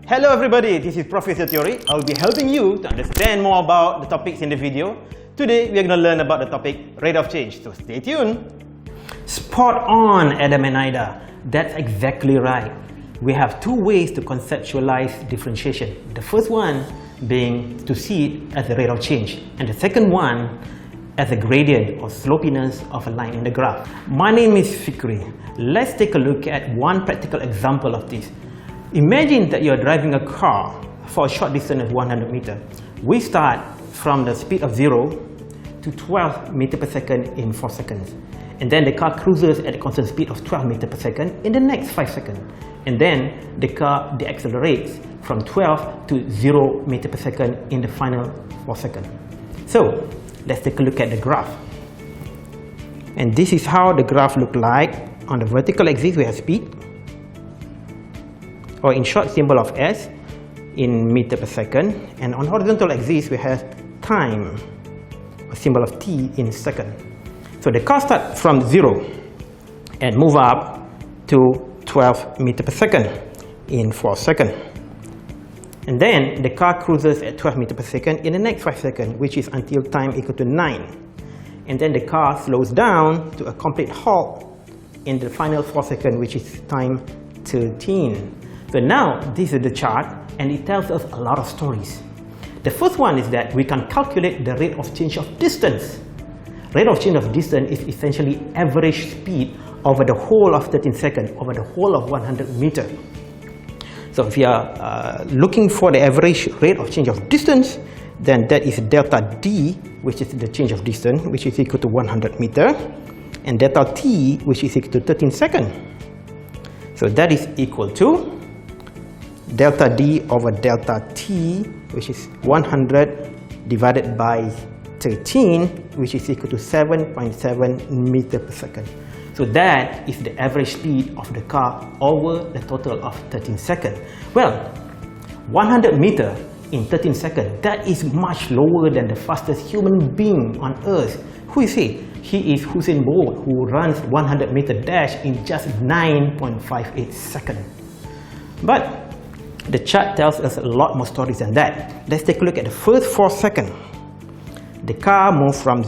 Hello everybody, this is Professor Theory. I will be helping you to understand more about the topics in the video. Today we are going to learn about the topic rate of change, so stay tuned. Spot on, Adam and Ida. That's exactly right. We have two ways to conceptualize differentiation. The first one being to see it as the rate of change, and the second one as a gradient or slopiness of a line in the graph. My name is Fikri. Let's take a look at one practical example of this. Imagine that you are driving a car for a short distance of 100 meters. We start from the speed of 0 to 12 meters per second in 4 seconds. And then the car cruises at a constant speed of 12 meters per second in the next 5 seconds. And then the car deaccelerates from 12 to 0 meters per second in the final 4 seconds. So let's take a look at the graph. And this is how the graph looks like. On the vertical axis we have speed, or in short, symbol of S in meter per second, and on horizontal axis we have time, a symbol of T in second. So the car starts from 0 and move up to 12 meters per second in 4 seconds. And then the car cruises at 12 meters per second in the next 5 seconds, which is until time equal to 9. And then the car slows down to a complete halt in the final 4 seconds, which is time 13. So now this is the chart, and it tells us a lot of stories. The first one is that we can calculate the rate of change of distance. Rate of change of distance is essentially average speed over the whole of 13 seconds, over the whole of 100 meters. So if you are looking for the average rate of change of distance, then that is delta D, which is the change of distance, which is equal to 100 meters, and delta T, which is equal to 13 seconds. So that is equal to delta D over delta T, which is 100 divided by 13, which is equal to 7.7 meters per second. So that is the average speed of the car over the total of 13 seconds. Well, 100 meters in 13 seconds, that is much lower than the fastest human being on earth. Who is he? He is Usain Bolt, who runs 100 meter dash in just 9.58 seconds. But the chart tells us a lot more stories than that. Let's take a look at the first 4 seconds. The car moved from